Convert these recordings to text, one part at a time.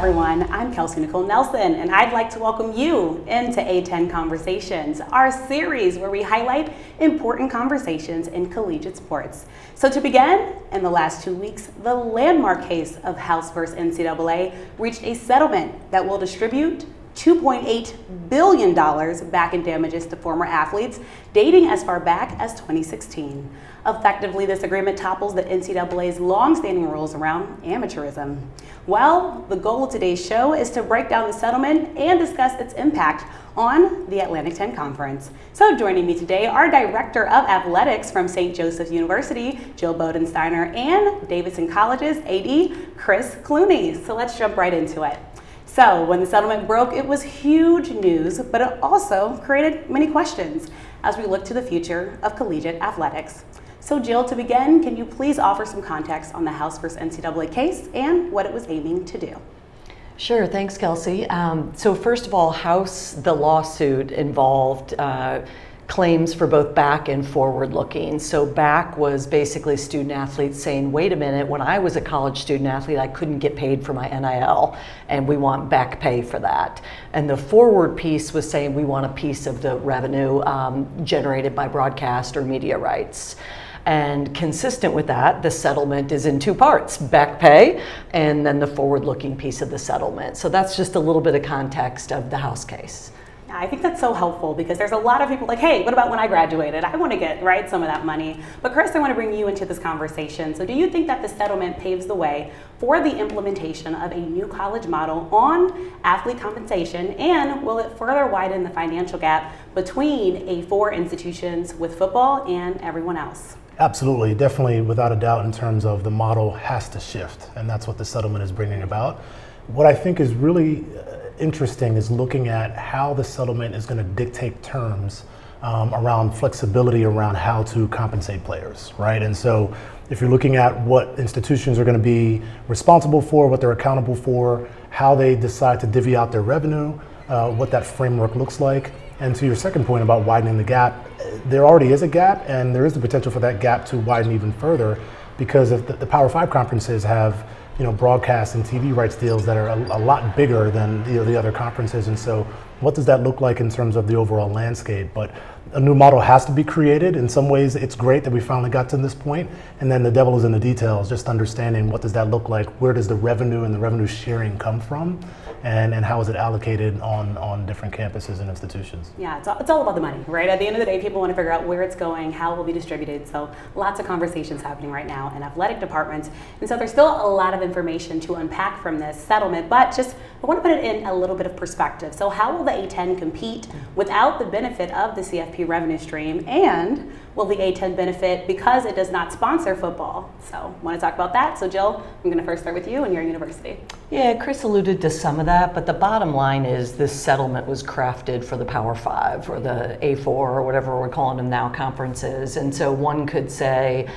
everyone. I'm Kelsey Nicole Nelson, and I'd like to welcome you into A-10 Conversations, our series where we highlight important conversations in collegiate sports. So to begin, in the last 2 weeks, the landmark case of House versus NCAA reached a settlement that will distribute $2.8 billion back in damages to former athletes dating as far back as 2016. Effectively, this agreement topples the NCAA's long-standing rules around amateurism. Well, the goal of today's show is to break down the settlement and discuss its impact on the Atlantic 10 Conference. So joining me today are Director of Athletics from St. Joseph's University, Jill Bodensteiner, and Davidson College's AD, Chris Clunie. So let's jump right into it. So when the settlement broke, it was huge news, but it also created many questions as we look to the future of collegiate athletics. So Jill, to begin, can you please offer some context on the House versus NCAA case and what it was aiming to do? Sure, thanks, Kelsey. So first of all, House, the lawsuit involved claims for both back and forward looking. So back was basically student athletes saying, wait a minute, when I was a college student athlete, I couldn't get paid for my NIL, and we want back pay for that. And the forward piece was saying we want a piece of the revenue generated by broadcast or media rights. And consistent with that, the settlement is in two parts, back pay and then the forward-looking piece of the settlement. So that's just a little bit of context of the House case. I think that's so helpful because there's a lot of people like, hey, what about when I graduated? I want to get, right, some of that money. But Chris, I want to bring you into this conversation. So do you think that the settlement paves the way for the implementation of a new college model on athlete compensation, and will it further widen the financial gap between A4 institutions with football and everyone else? Absolutely, definitely, without a doubt, in terms of the model has to shift, and that's what the settlement is bringing about. What I think is really interesting is looking at how the settlement is going to dictate terms around flexibility around how to compensate players, right? And so if you're looking at what institutions are going to be responsible for, what they're accountable for, how they decide to divvy out their revenue, what that framework looks like. And to your second point about widening the gap, there already is a gap, and there is the potential for that gap to widen even further, because if the Power 5 conferences have broadcast and TV rights deals that are a lot bigger than the other conferences. And so what does that look like in terms of the overall landscape? But a new model has to be created. In some ways, it's great that we finally got to this point. And then the devil is in the details, just understanding what does that look like? Where does the revenue and the revenue sharing come from? And how is it allocated on different campuses and institutions? Yeah, it's all about the money, right? At the end of the day, people want to figure out where it's going, how it will be distributed. So lots of conversations happening right now in athletic departments. And so there's still a lot of information to unpack from this settlement, but just I want to put it in a little bit of perspective. So how will the A-10 compete without the benefit of the CFP revenue stream? And will the A-10 benefit because it does not sponsor football? So I want to talk about that. So Jill, I'm going to first start with you and your university. Yeah, Chris alluded to some of that, but the bottom line is this settlement was crafted for the Power 5 or the A4 or whatever we're calling them now, conferences. And so one could say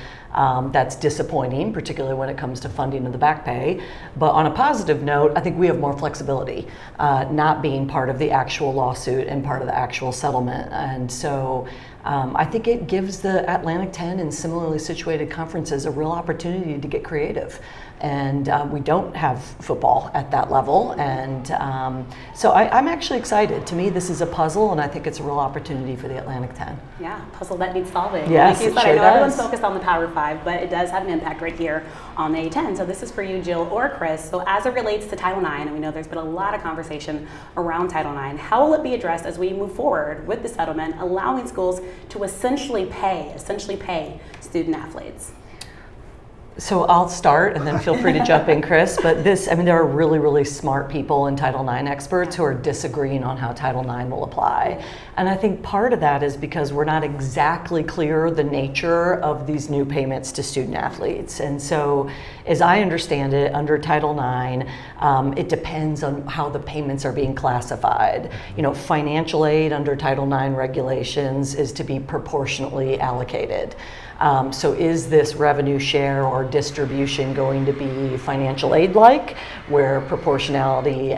that's disappointing, particularly when it comes to funding of the back pay. But on a positive note, I think we have more flexibility, not being part of the actual lawsuit and part of the actual settlement. And so I think it gives the Atlantic 10 and similarly situated conferences a real opportunity to get creative. And we don't have football at that level. And so I'm actually excited. To me, this is a puzzle, and I think it's a real opportunity for the Atlantic 10. Yeah, puzzle that needs solving. Yes, like you said, sure I know does. everyone's focused on the Power 5, but it does have an impact right here on the A-10. So this is for you, Jill or Chris. So as it relates to Title IX, and we know there's been a lot of conversation around Title IX, how will it be addressed as we move forward with the settlement, allowing schools to essentially pay student athletes? So I'll start, and then feel free to jump in, Chris. But there are really, really smart people and Title IX experts who are disagreeing on how Title IX will apply. And I think part of that is because we're not exactly clear the nature of these new payments to student athletes. And so, as I understand it, under Title IX, it depends on how the payments are being classified. Financial aid under Title IX regulations is to be proportionately allocated. So is this revenue share or distribution going to be financial aid-like, where proportionality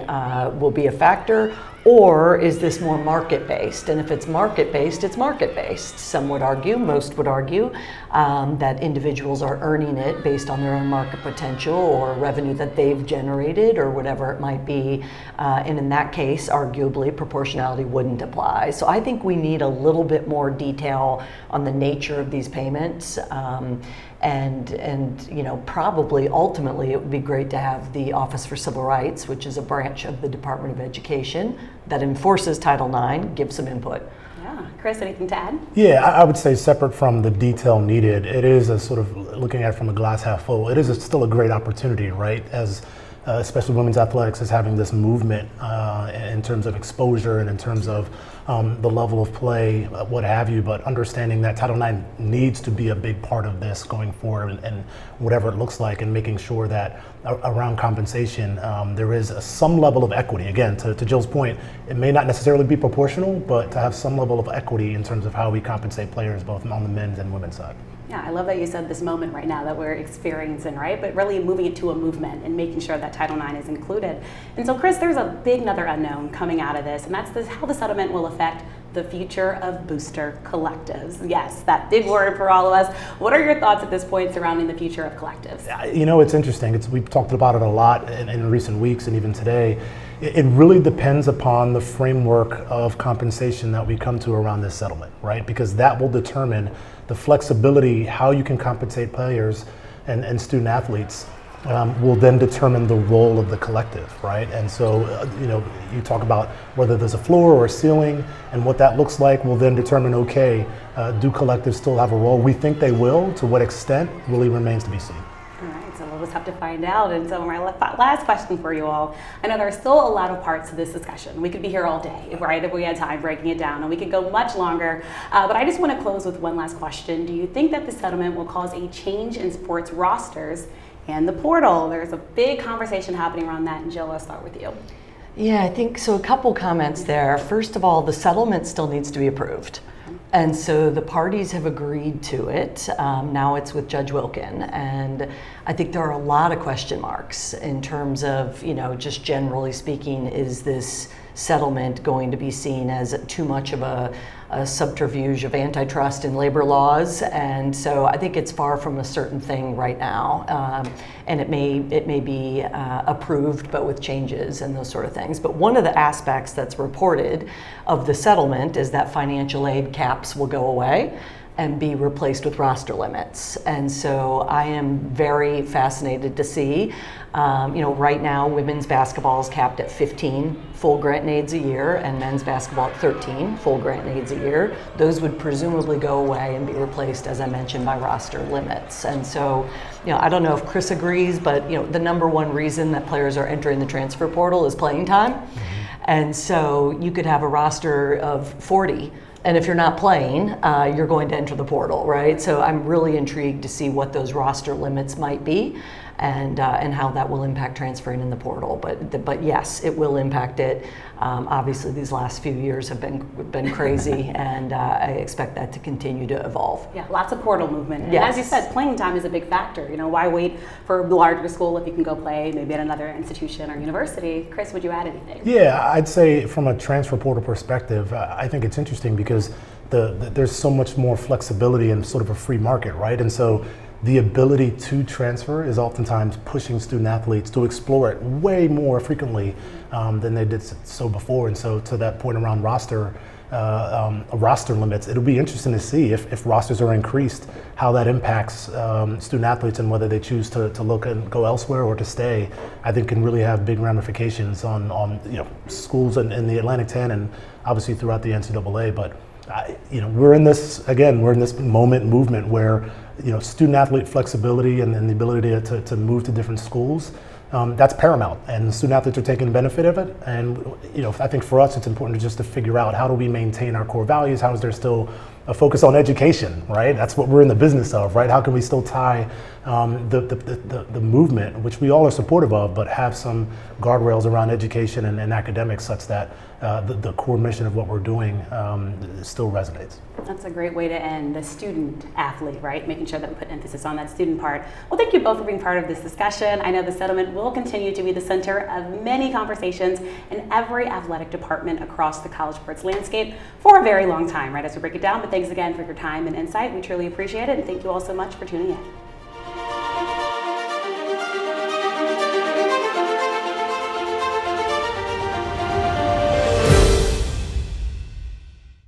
will be a factor, Or is this more market-based? And if it's market-based, it's market-based. Some would argue, most would argue, that individuals are earning it based on their own market potential or revenue that they've generated or whatever it might be. And in that case, arguably, proportionality wouldn't apply. So I think we need a little bit more detail on the nature of these payments. And you know, probably ultimately it would be great to have the Office for Civil Rights, which is a branch of the Department of Education that enforces Title IX, give some input. Yeah, Chris, anything to add? Yeah, I would say separate from the detail needed, it is a sort of looking at it from a glass half full. It is still a great opportunity, right? As especially women's athletics is having this movement in terms of exposure and in terms of the level of play, what have you, but understanding that Title IX needs to be a big part of this going forward and whatever it looks like, and making sure that around compensation there is some level of equity. Again, to Jill's point, it may not necessarily be proportional, but to have some level of equity in terms of how we compensate players both on the men's and women's side. Yeah, I love that you said this moment right now that we're experiencing, right? But really moving it to a movement and making sure that Title IX is included. And so, Chris, there's a big another unknown coming out of this, and that's how the settlement will affect the future of booster collectives. Yes, that big word for all of us. What are your thoughts at this point surrounding the future of collectives? You know, it's interesting. We've talked about it a lot in recent weeks and even today. It really depends upon the framework of compensation that we come to around this settlement, right? Because that will determine the flexibility, how you can compensate players and student athletes will then determine the role of the collective, right? And so, you know, you talk about whether there's a floor or a ceiling, and what that looks like will then determine, okay, do collectives still have a role? We think they will. To what extent really remains to be seen. All right, so we'll just have to find out. And so my last question for you all, I know there's still a lot of parts to this discussion. We could be here all day, right, if we had time breaking it down, and we could go much longer. But I just want to close with one last question. Do you think that the settlement will cause a change in sports rosters and the portal? There's a big conversation happening around that, and Jill, I'll start with you. Yeah, I think so. A couple comments there. First of all, the settlement still needs to be approved. And so the parties have agreed to it. Now it's with Judge Wilkin. And I think there are a lot of question marks in terms of, you know, just generally speaking, is this settlement going to be seen as too much of a subterfuge of antitrust and labor laws? And so I think it's far from a certain thing right now. And it may be approved, but with changes and those sort of things. But one of the aspects that's reported of the settlement is that financial aid caps will go away and be replaced with roster limits. And so I am very fascinated to see, you know, right now women's basketball is capped at 15 full grant aids a year, and men's basketball at 13 full grant aids a year. Those would presumably go away and be replaced, as I mentioned, by roster limits. And so, you know, I don't know if Chris agrees, but, you know, the number one reason that players are entering the transfer portal is playing time. Mm-hmm. And so you could have a roster of 40, and if you're not playing, you're going to enter the portal, right? So I'm really intrigued to see what those roster limits might be, and how that will impact transferring in the portal. But yes, it will impact it. Obviously, these last few years have been crazy, and I expect that to continue to evolve. Yeah, lots of portal movement. And yes. As you said, playing time is a big factor. You know, why wait for a larger school if you can go play maybe at another institution or university? Chris, would you add anything? Yeah, I'd say from a transfer portal perspective, I think it's interesting because there's so much more flexibility and sort of a free market, right? And so the ability to transfer is oftentimes pushing student athletes to explore it way more frequently than they did so before. And so to that point around roster limits, it'll be interesting to see if rosters are increased, how that impacts student athletes and whether they choose to look and go elsewhere or to stay. I think can really have big ramifications on you know, schools in the Atlantic 10 and obviously throughout the NCAA. But you know, we're in this movement where, you know, student athlete flexibility and the ability to move to different schools, that's paramount, and student athletes are taking benefit of it. And, you know, I think for us it's important to figure out how do we maintain our core values, how is there still a focus on education, right? That's what we're in the business of, right? How can we still tie the movement, which we all are supportive of, but have some guardrails around education and academics such that the core mission of what we're doing still resonates. That's a great way to end, the student athlete, right? Making sure that we put emphasis on that student part. Well, thank you both for being part of this discussion. I know the settlement will continue to be the center of many conversations in every athletic department across the college sports landscape for a very long time, right, as we break it down. But thanks again for your time and insight. We truly appreciate it, and thank you all so much for tuning in.